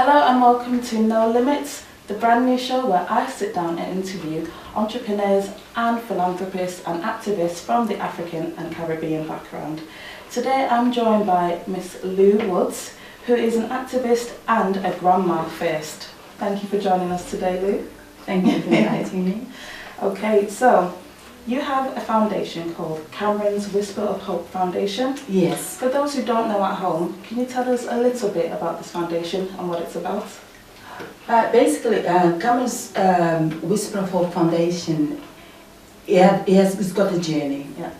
Hello and welcome to No Limits, the brand new show where I sit down and interview entrepreneurs and philanthropists and activists from the African and Caribbean background. Today I'm joined by Miss Lou Woods, who is an activist and a grandma first. Thank you for joining us today, Lou. Thank you for inviting me. Okay, so you have a foundation called Cameron's Whisper of Hope Foundation. Yes. For those who don't know at home, can you tell us a little bit about this foundation and what it's about? Basically, Cameron's Whisper of Hope Foundation, it's got a journey. Yeah.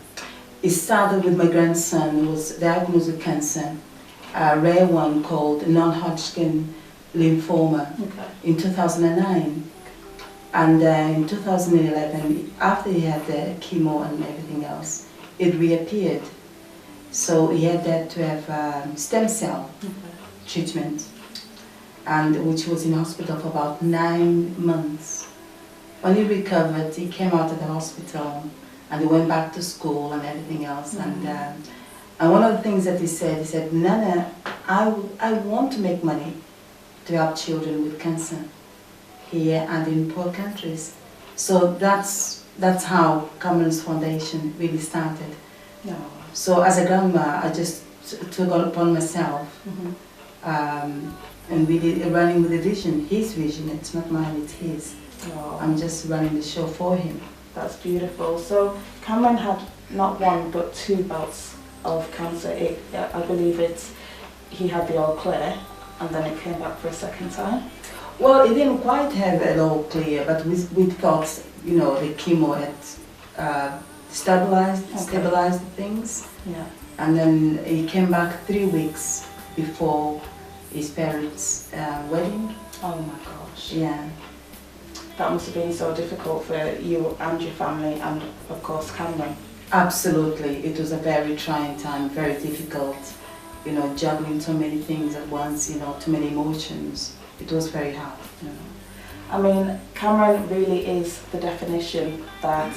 It started with my grandson who was diagnosed with cancer, a rare one called non-Hodgkin lymphoma, in 2009. And in 2011, after he had the chemo and everything else, it reappeared. So he had to have stem cell treatment, and which was in hospital for about 9 months. When he recovered, he came out of the hospital and he went back to school and everything else. And one of the things that he said, Nana, I want to make money to help children with cancer here and in poor countries. So that's how Cameron's Foundation really started. No. So as a grandma, I just took it upon myself and really running with the vision, his vision. It's not mine, it's his. Oh. I'm just running the show for him. That's beautiful. So Cameron had not one but 2 bouts of cancer. I believe he had the all clear and then it came back for a second time. Well, it didn't quite have it all clear, but we thought, the chemo had stabilized things. Yeah. And then he came back 3 weeks before his parents' wedding. Oh my gosh. Yeah. That must have been so difficult for you and your family and of course Cameron. Absolutely. It was a very trying time, very difficult, juggling so many things at once, too many emotions. It was very hard. I mean, Cameron really is the definition that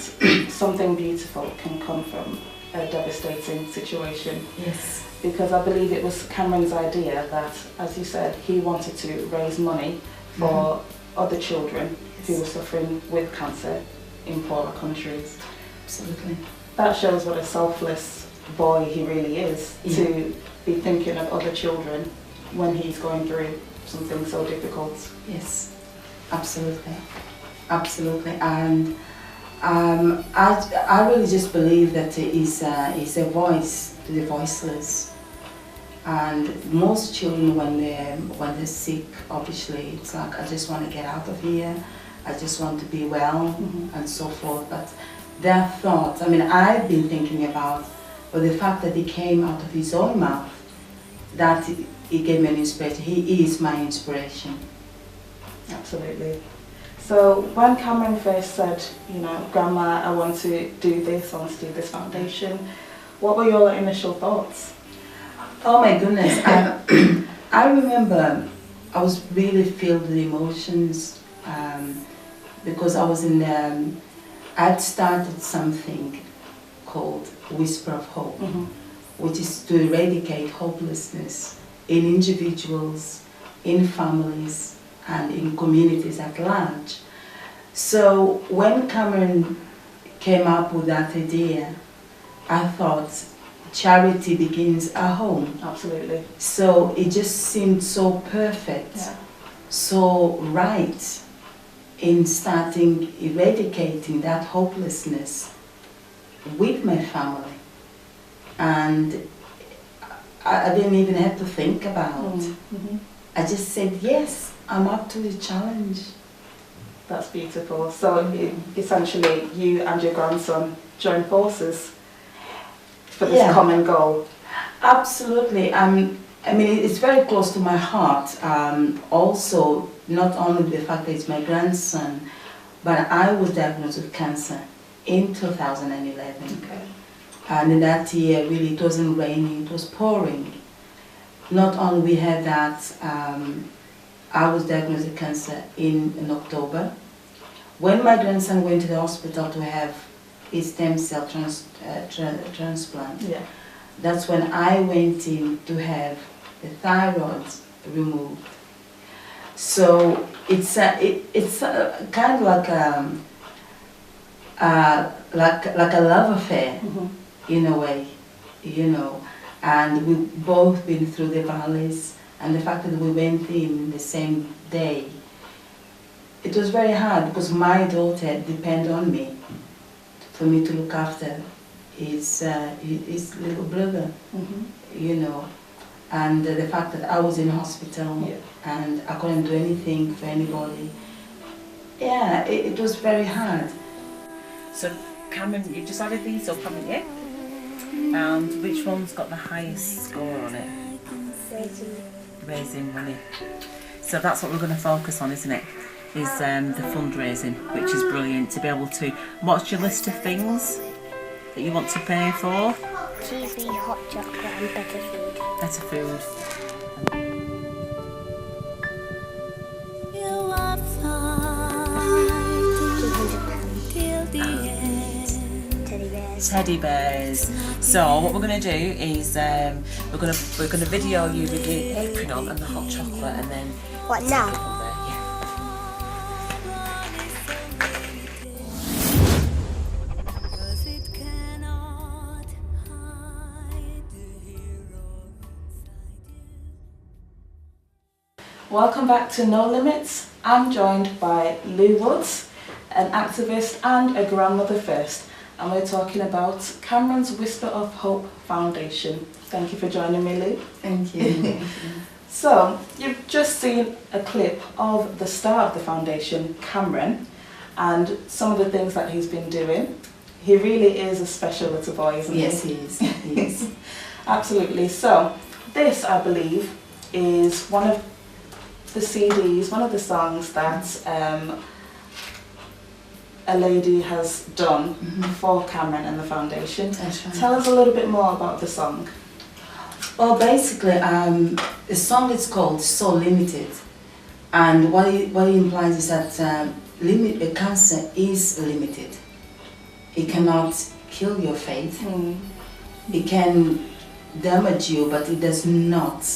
something beautiful can come from a devastating situation. Yes. Because I believe it was Cameron's idea that, as you said, he wanted to raise money for other children who were suffering with cancer in poorer countries. Absolutely. That shows what a selfless boy he really is, to be thinking of other children when he's going through something so difficult. Yes, absolutely, absolutely. And I really just believe that he's a voice to the voiceless. And most children, when they're sick, obviously, it's like, I just want to get out of here. I just want to be well, and so forth. But that thought, I've been thinking about, the fact that he came out of his own mouth, that he gave me an inspiration. He is my inspiration. Absolutely. So when Cameron first said, Grandma, I want to do this, I want to do this foundation, what were your initial thoughts? Oh my goodness. I remember I was really filled with emotions because I was I'd started something called Whisper of Hope, which is to eradicate hopelessness in individuals, in families, and in communities at large. So when Cameron came up with that idea, I thought charity begins at home. Absolutely. So it just seemed so perfect, so right in starting eradicating that hopelessness with my family. And I didn't even have to think about it. I just said, yes, I'm up to the challenge. That's beautiful. So essentially you and your grandson joined forces for this common goal. Absolutely. It's very close to my heart. Also, not only the fact that it's my grandson, but I was diagnosed with cancer in 2011. Okay. And in that year, really, it wasn't raining, it was pouring. Not only we had that, I was diagnosed with cancer in October. When my grandson went to the hospital to have his stem cell transplant, that's when I went in to have the thyroid removed. So it's kind of like a love affair in a way, you know. And we've both been through the valleys, and the fact that we went in the same day, it was very hard because my daughter depended on me for me to look after his little brother, you know. And the fact that I was in hospital and I couldn't do anything for anybody, yeah, it was very hard. So Cameron, you've just added these up, haven't you? And which one's got the highest score on it? Raising money. So that's what we're going to focus on, isn't it? Is the fundraising, which is brilliant to be able to. What's your list of things that you want to pay for? TV, hot chocolate and better food. Better food. Teddy bears. So what we're going to do is we're going to video you with the apron on and the hot chocolate, and then What now? Welcome back to No Limits. I'm joined by Lou Woods, an activist and a grandmother first, and we're talking about Cameron's Whisper of Hope Foundation. Thank you for joining me, Lou. Thank you. So, you've just seen a clip of the star of the foundation, Cameron, and some of the things that he's been doing. He really is a special little boy, isn't he? Yes, he is. He is. Absolutely. So, this, I believe, is one of the CDs, one of the songs that a lady has done for Cameron and the foundation. That's right. Tell us a little bit more about the song. Well, basically, the song is called So Limited, and what it implies is that cancer is limited. It cannot kill your faith. It can damage you, but it does not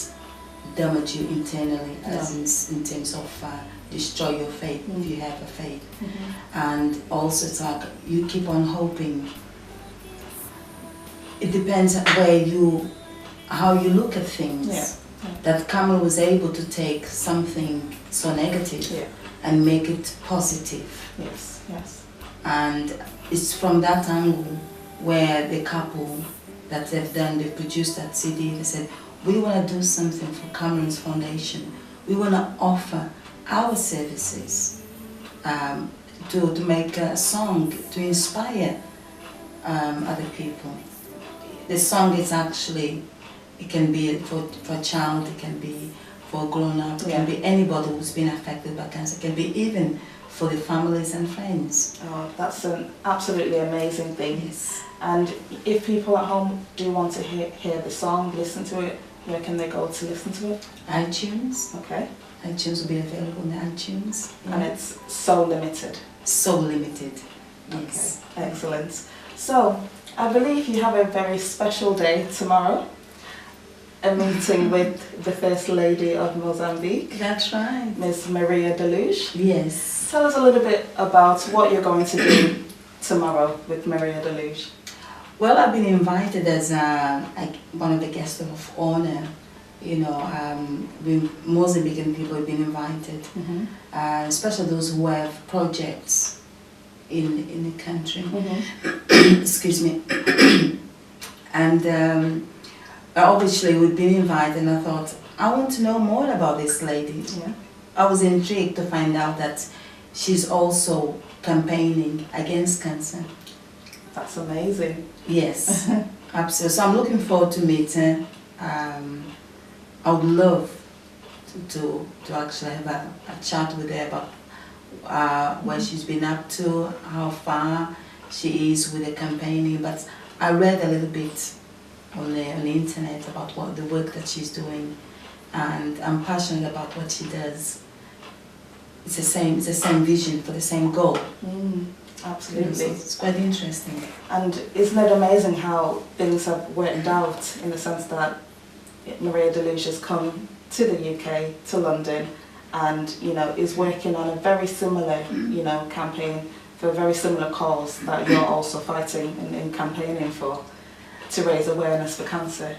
damage you internally, as in terms of destroy your faith if you have a faith. And also it's like you keep on hoping. It depends how you look at things. That Cameron was able to take something so negative and make it positive. Yes, yes. And it's from that angle where the couple that they've produced that CD, they said, we want to do something for Cameron's Foundation. We want to offer our services to make a song to inspire other people. The song is actually, it can be for a child, it can be for a grown-up, it can be anybody who's been affected by cancer, it can be even for the families and friends. Oh, that's an absolutely amazing thing. Yes. And if people at home do want to hear the song, listen to it, where can they go to listen to it? iTunes. Okay. iTunes will be available in iTunes. And it's So Limited. So Limited. Yes. Okay. Excellent. So, I believe you have a very special day tomorrow. A meeting with the First Lady of Mozambique, That's right. Ms. Maria Deluge. Yes. Tell us a little bit about what you're going to do tomorrow with Maria Deluge. Well, I've been invited as one of the guests of honor. You know, Mozambican people have been invited, especially those who have projects in the country. Excuse me. And obviously we've been invited, and I thought, I want to know more about this lady. I was intrigued to find out that she's also campaigning against cancer. That's amazing. Yes, absolutely. So I'm looking forward to meet her. I would love to actually have a chat with her about what she's been up to, how far she is with the campaigning. But I read a little bit on the internet about what the work that she's doing, and I'm passionate about what she does. It's the same vision for the same goal. Absolutely. So it's quite interesting. And isn't it amazing how things have worked out, in the sense that Maria Deluge has come to the UK, to London, and is working on a very similar campaign for a very similar cause that you're also fighting and campaigning for, to raise awareness for cancer.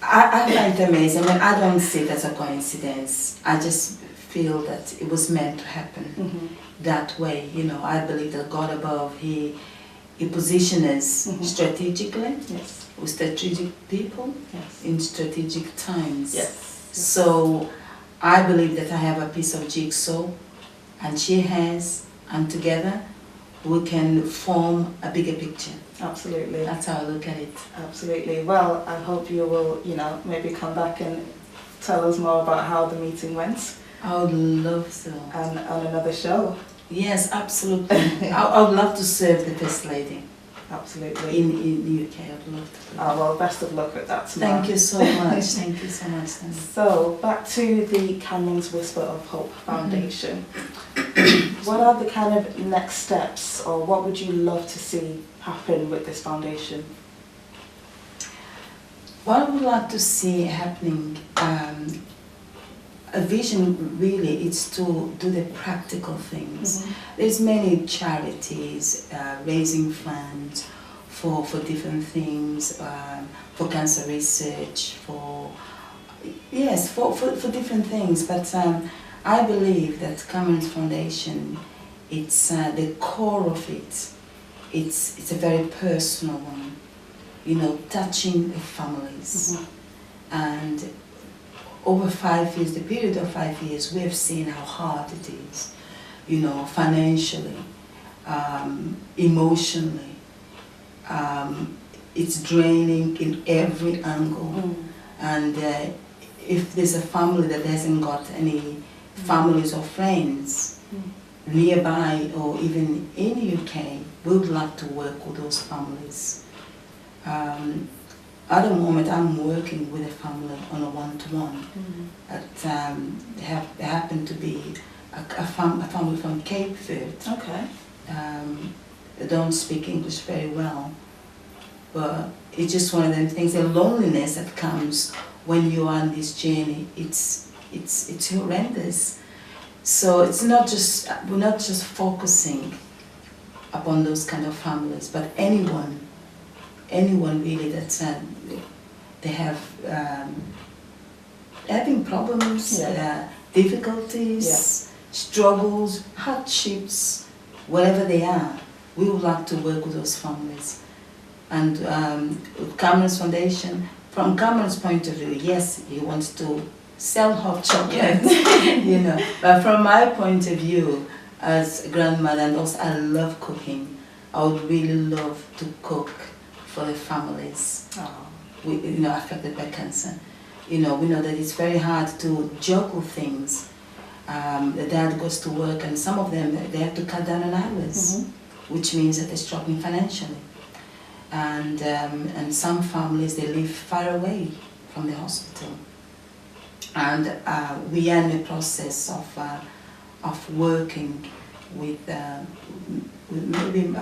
I find it amazing. I mean, I don't see it as a coincidence. I just feel that it was meant to happen that way. I believe that God above, He positions us strategically, with strategic people, in strategic times. So I believe that I have a piece of jigsaw, and she has, and together we can form a bigger picture. Absolutely. That's how I look at it. Absolutely. Well, I hope you will, maybe come back and tell us more about how the meeting went. I would love to. And on another show. Yes, absolutely. I would love to serve the First Lady. Absolutely. In the UK, I'd love to. Oh, well, best of luck with that tomorrow. Thank you so much. Thank you so much. So, back to the Cameron's Whisper of Hope Foundation. What are the kind of next steps, or what would you love to see happen with this foundation? What I would like to see happening, a vision really is to do the practical things. There's many charities raising funds for different things, for cancer research, for different things. But I believe that Cameron's Foundation, it's the core of it. It's a very personal one, touching the families. And over 5 years, the period of 5 years, we have seen how hard it is, financially, emotionally. It's draining in every angle. And if there's a family that hasn't got any families or friends nearby or even in the UK, we would like to work with those families. At the moment, I'm working with a family on a one-to-one. They happen to be a family from Cape Verde. Okay. They don't speak English very well, but it's just one of them things. The loneliness that comes when you are on this journey, it's horrendous. So we're not just focusing upon those kind of families, but anyone really that they have having problems, difficulties, struggles, hardships, whatever they are. We would like to work with those families. And with Cameron's Foundation, from Cameron's point of view, yes, he wants to sell hot chocolate, But from my point of view, as a grandmother, and also I love cooking, I would really love to cook for the families affected by cancer. We know that it's very hard to juggle things. The dad goes to work, and some of them, they have to cut down on hours, which means that they're struggling financially. And some families, they live far away from the hospital. And we are in the process of working with maybe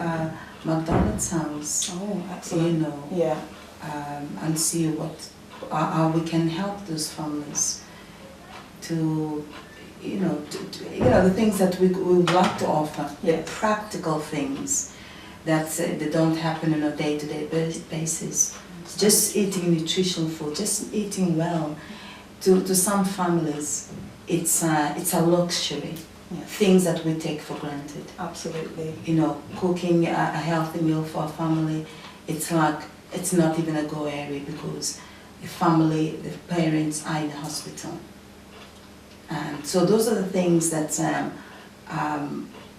McDonald's house. Oh, excellent. And see how we can help those families to, the things that we would like to offer, the practical things that they don't happen on a day-to-day basis. Just eating nutritional food, just eating well. To some families, it's a luxury. Things that we take for granted. Absolutely. Cooking a healthy meal for a family, it's like it's not even a go area because the parents are in the hospital. And so those are the things that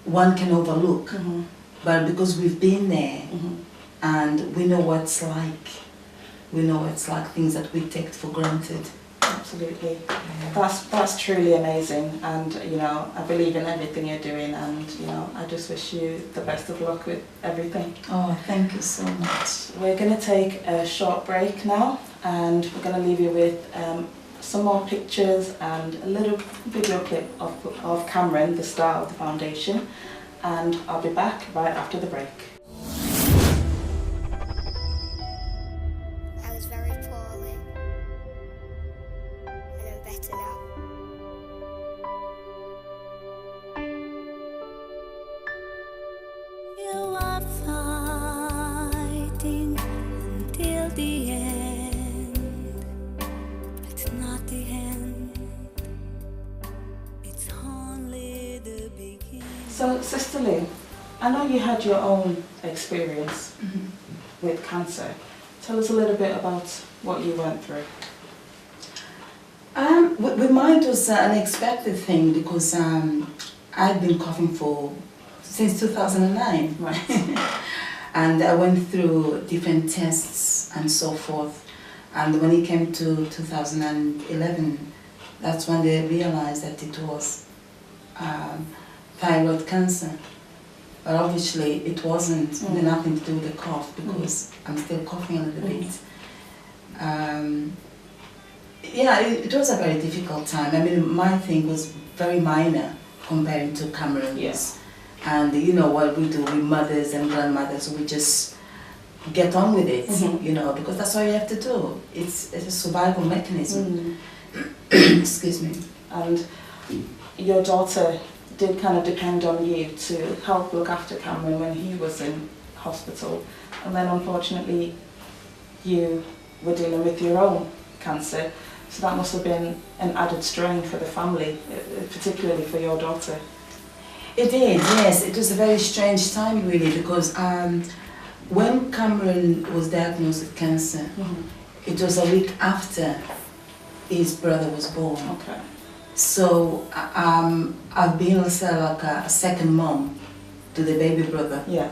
one can overlook. But because we've been there and we know what it's like, things that we take for granted. Absolutely. That's truly amazing, and I believe in everything you're doing, and I just wish you the best of luck with everything. Oh, thank you so much. We're going to take a short break now, and we're going to leave you with some more pictures and a little video clip of Cameron, the star of the foundation, and I'll be back right after the break. I was very poorly, and I'm better now. are fighting until the end. It's not the end, it's only the beginning. So, Sister Lou, I know you had your own experience with cancer. Tell us a little bit about what you went through. With mine it was an unexpected thing because I'd been coughing since 2009. Right. And I went through different tests and so forth. And when it came to 2011, that's when they realized that it was thyroid cancer. But obviously it wasn't nothing to do with the cough because I'm still coughing a little bit. Yeah, it was a very difficult time. I mean, my thing was very minor compared to Cameron's. Yes. And you know what we do with mothers and grandmothers, we just get on with it, you know, because that's all you have to do. It's a survival mechanism. Excuse me. And your daughter did kind of depend on you to help look after Cameron when he was in hospital. And then unfortunately, you were dealing with your own cancer. So that must have been an added strain for the family, particularly for your daughter. It did, yes. It was a very strange time really because when Cameron was diagnosed with cancer, it was a week after his brother was born. Okay. So I've been also like a second mom to the baby brother. Yeah.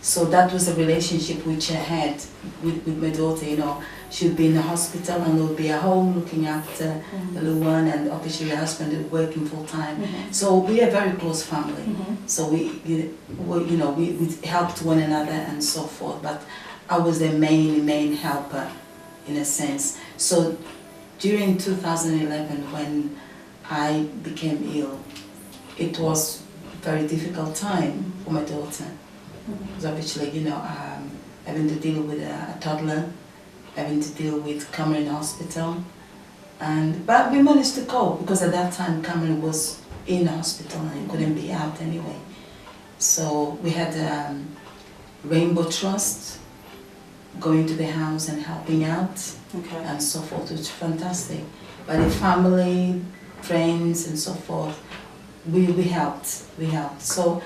So that was a relationship which I had with my daughter, you know. She would be in the hospital and I would be at home looking after the little one, and obviously the husband is working full time. So we are a very close family. So we helped one another and so forth, but I was the main helper in a sense. So during 2011 when I became ill, it was a very difficult time for my daughter. Because obviously, you know, having to deal with a toddler, having to deal with Cameron in hospital, but we managed to cope because at that time Cameron was in hospital and he couldn't be out anyway. So we had Rainbow Trust going to the house and helping out and so forth, which was fantastic. But the family, friends and so forth, we helped. So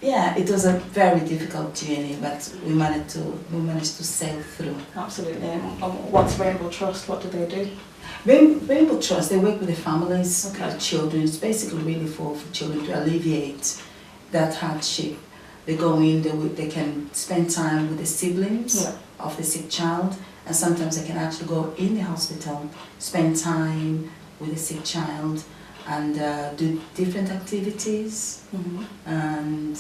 yeah, it was a very difficult journey, but we managed to sail through. Absolutely. And what's Rainbow Trust? What do they do? Rainbow Trust, they work with the families, Okay. children. It's basically really for children to alleviate that hardship. They go in, they can spend time with the siblings of the sick child, and sometimes they can actually go in the hospital, spend time with the sick child, and do different activities, and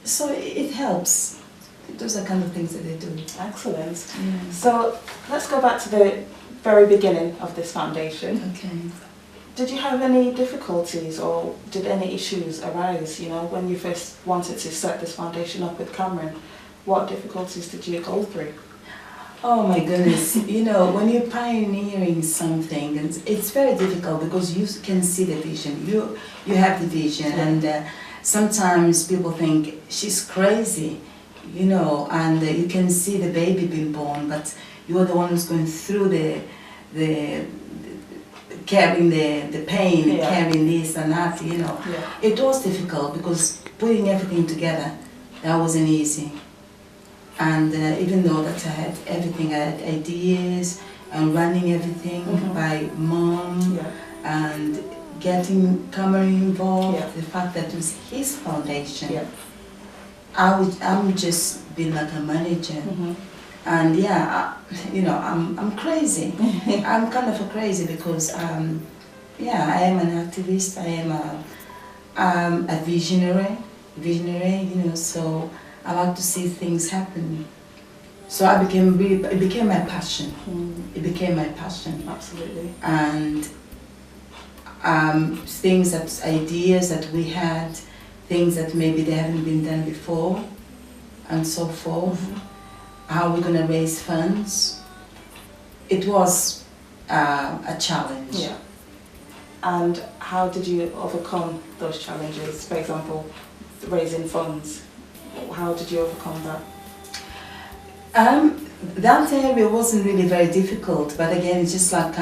so it helps. Those are kind of things that they do. Excellent. So let's go back to the very beginning of this foundation. Okay. Did you have any difficulties or did any issues arise, you know, when you first wanted to set this foundation up with Cameron? What difficulties did you go through? Oh my goodness, you know, when you're pioneering something, it's very difficult because you can see the vision, you have the vision, and sometimes people think she's crazy, you know, and you can see the baby being born, but you're the one who's going through the carrying the pain, carrying this and that, you know. It was difficult because putting everything together, that wasn't easy. And even though that I had everything, I had ideas and running everything by mom and getting Cameron involved, the fact that it was his foundation. I'm just being like a manager. And you know, I'm crazy. I'm kind of crazy because I am an activist. I am a visionary, you know. So I like to see things happen. So it became my passion. It became my passion. Absolutely. And ideas that we had, things that maybe they haven't been done before, and so forth. How we're going to raise funds. It was a challenge. Yeah. And how did you overcome those challenges? For example, raising funds. how did you overcome that? That area wasn't really very difficult, but again, it's just like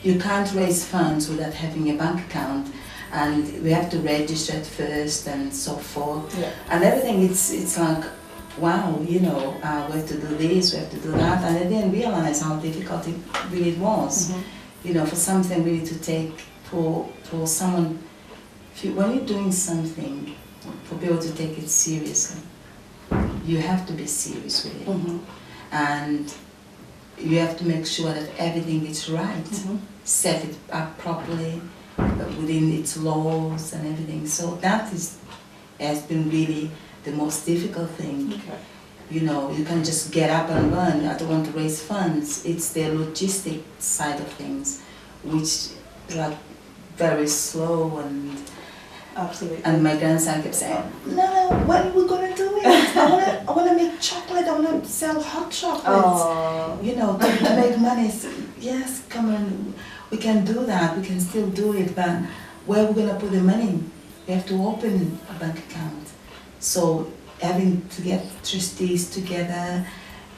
you can't raise funds without having a bank account, and we have to register it first and so forth. Yeah. And everything, it's like, wow, you know, we have to do this, we have to do that, and I didn't realize how difficult it really was. Mhm. You know, for something really to take, for someone, when you're doing something, for people to take it seriously, you have to be serious with it. Mhm. And you have to make sure that everything is right, Mhm. set it up properly, within its laws and everything. So that has been really the most difficult thing. Okay. You know, you can just get up and run. I don't want to raise funds. It's the logistic side of things, which is like very slow, Absolutely. and my grandson kept saying, no, when are we going to do it? I want to make chocolate. I want to sell hot chocolate. Oh. You know, to make money. So, yes, come on, we can do that. We can still do it, but where are we going to put the money? We have to open a bank account. So having to get trustees together,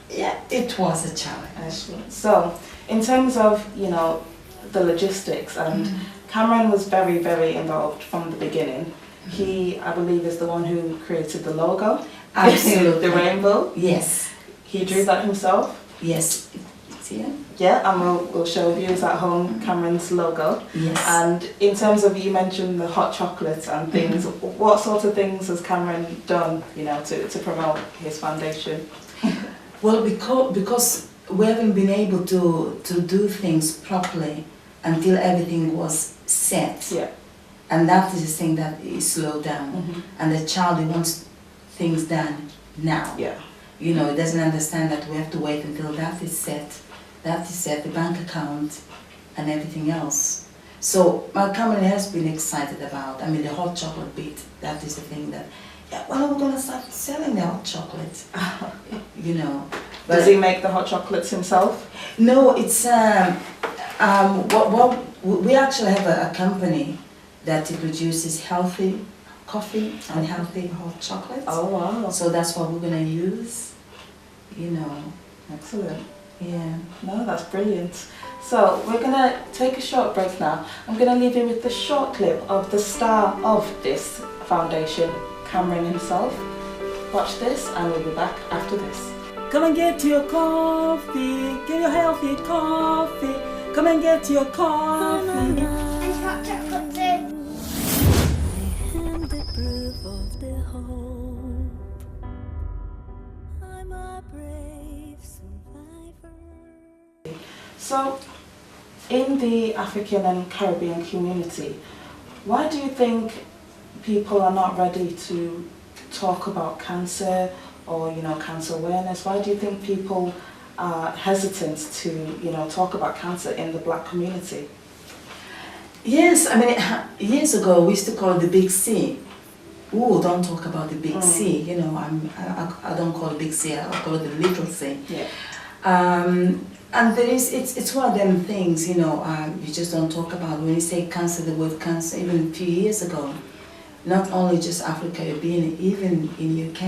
yeah, it was a challenge. Excellent. So, in terms of, you know, the logistics, and Cameron was very, very involved from the beginning. He, I believe, is the one who created the logo. Absolutely. The rainbow. Yes. He drew that himself. Yes. It's here? Yeah, and we'll show viewers at home Cameron's logo. Yes. And in terms of, you mentioned the hot chocolates and things, what sort of things has Cameron done, you know, to promote his foundation? Well, because we haven't been able to do things properly until everything was set. Yeah. And that is the thing that is slowed down. Mhm. And the child, he wants things done now. Yeah. You know, he doesn't understand that we have to wait until that is set. That is set, the bank account and everything else. So my company has been excited about, I mean, the hot chocolate bit, that is the thing that, yeah, when are we going to start selling the hot chocolate? You know. But Does he make the hot chocolates himself? no, it's, we actually have a company that produces healthy coffee and healthy hot chocolate. Oh, wow. So that's what we're going to use, you know. Excellent. Yeah. No, that's brilliant. So we're going to take a short break now. I'm going to leave you with the short clip of the star of this foundation, Cameron himself. Watch this and we'll be back after this. Come and get your coffee, get your healthy coffee. Come and get your coffee. And hot chocolate too. I am the proof of the hope. I'm a brave survivor. So, in the African and Caribbean community, why do you think people are not ready to talk about cancer or, you know, cancer awareness? Why do you think people are hesitant to, you know, talk about cancer in the black community? Yes, I mean, years ago we used to call it the big C. Ooh, don't talk about the big C. You know, I don't call it big C, I call it the little C. Yeah. And there is, it's one of them things, you know, you just don't talk about. When you say cancer, the word cancer, even a few years ago, not only just Africa, Caribbean, even in UK,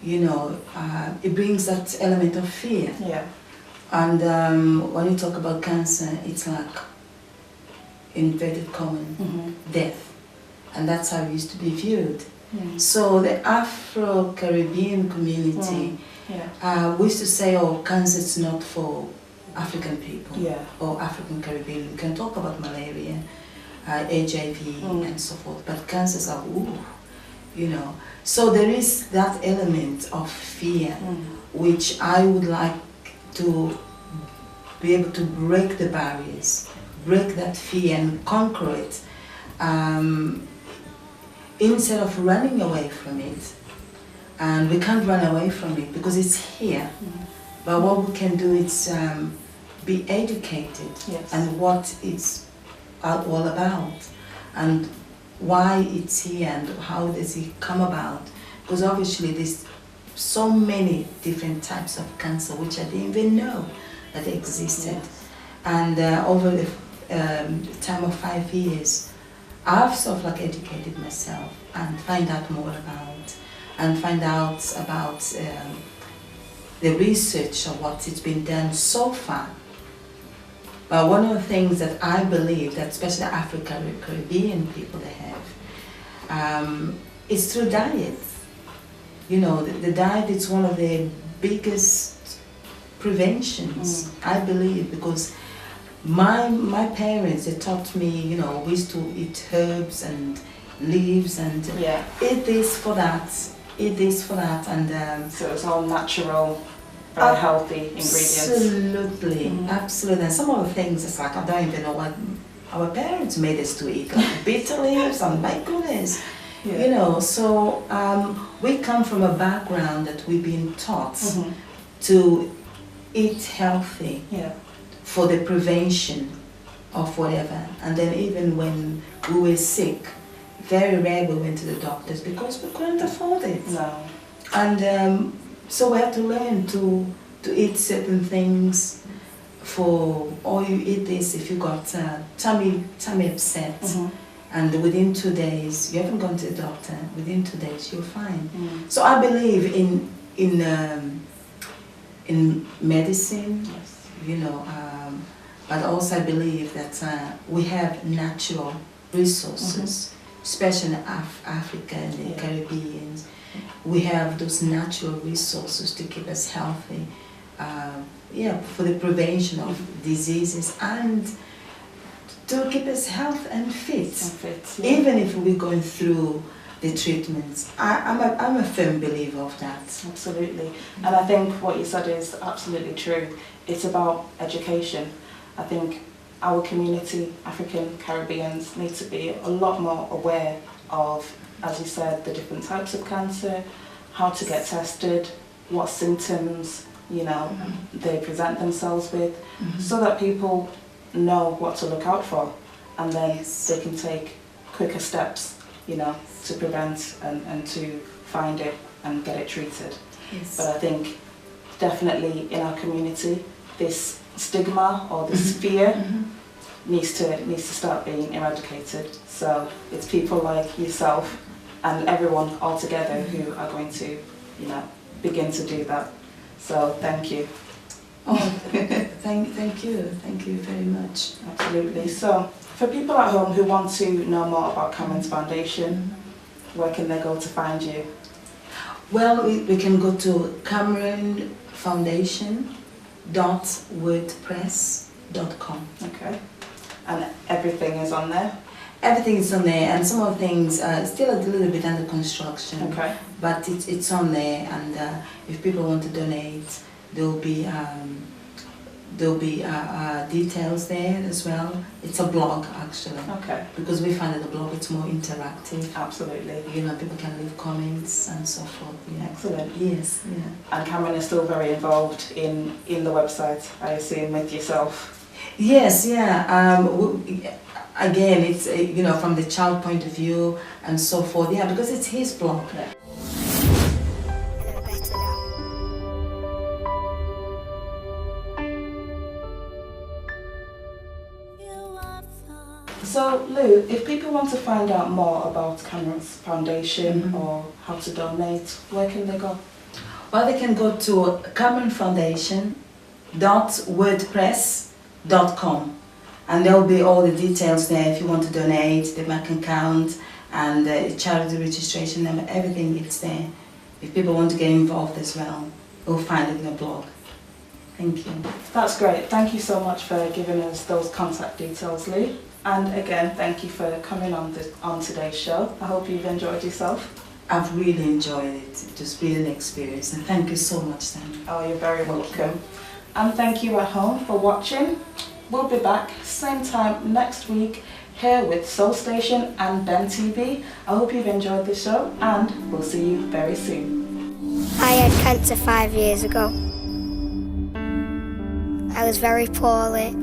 you know, it brings that element of fear. Yeah. And when you talk about cancer, it's like inverted common death, and that's how it used to be viewed. So the Afro-Caribbean community, we used to say, oh, cancer is not for African people or African Caribbean. We can talk about malaria, HIV and so forth, but cancers are, ooh, you know. So there is that element of fear, which I would like to be able to break the barriers, break that fear and conquer it, instead of running away from it. And we can't run away from it because it's here. But what we can do is be educated and what it's all about and why it's here and how does it come about. Because obviously there's so many different types of cancer which I didn't even know that they existed. And over the time of 5 years, I've sort of like educated myself and find out more about and find out about the research of what it's been done so far. But one of the things that I believe that especially African Caribbean people they have is through diet. You know, the diet is one of the biggest preventions, I believe, because my parents, they taught me, you know, we used to eat herbs and leaves and eat this for that, eat this for that, and so it's all natural, very healthy ingredients. Absolutely, absolutely. And some of the things, it's like I don't even know what our parents made us to eat, like bitter leaves, and my goodness, you know. So we come from a background that we've been taught to eat healthy for the prevention of whatever. And then even when we were sick, very rare we went to the doctors because we couldn't afford it. No. And so we have to learn to eat certain things for, or you eat this if you got tummy upset. And within 2 days, you haven't gone to the doctor, within 2 days you're fine. So I believe in medicine, you know, but also I believe that we have natural resources, especially in Africa and the Caribbean. We have those natural resources to keep us healthy, for the prevention of diseases and to keep us healthy and fit. Even if we're going through the treatments. I'm a firm believer of that. Absolutely. And I think what you said is absolutely true. It's about education. I think our community, African Caribbeans, need to be a lot more aware of, as you said, the different types of cancer, how to get tested, what symptoms, you know, they present themselves with, so that people know what to look out for, and then they can take quicker steps, you know, to prevent and to find it and get it treated. But I think definitely in our community, this stigma or this fear needs to start being eradicated. So it's people like yourself and everyone all together who are going to, you know, begin to do that. So thank you. Oh, thank you very much. Absolutely. So for people at home who want to know more about Cameron's Foundation, where can they go to find you? Well, we can go to cameronfoundation.wordpress.com. Okay. And everything is on there? Everything is on there, and some of the things still a little bit under construction. Okay. But it's on there, and if people want to donate, there'll be details there as well. It's a blog actually. Okay. Because we find that the blog it's more interactive. Absolutely. You know, people can leave comments and so forth. Yeah. Excellent. Yes. Yeah. And Cameron is still very involved in the website, I assume, with yourself. Yes. Yeah. Again, it's you know, from the child point of view and so forth. Yeah, because it's his blog. Yeah. So, Lou, if people want to find out more about Cameron's Foundation or how to donate, where can they go? Well, they can go to cameronfoundation.wordpress.com, and there will be all the details there if you want to donate, the bank account, and the charity registration number, everything is there. If people want to get involved as well, they'll find it in the blog. Thank you. That's great. Thank you so much for giving us those contact details, Lou. And again, thank you for coming on today's show. I hope you've enjoyed yourself. I've really enjoyed it. It was really an experience, and thank you so much, Sam. Oh, you're very welcome. And thank you at home for watching. We'll be back same time next week here with Soul Station and Bentv. I hope you've enjoyed the show, and we'll see you very soon. I had cancer 5 years ago. I was very poorly.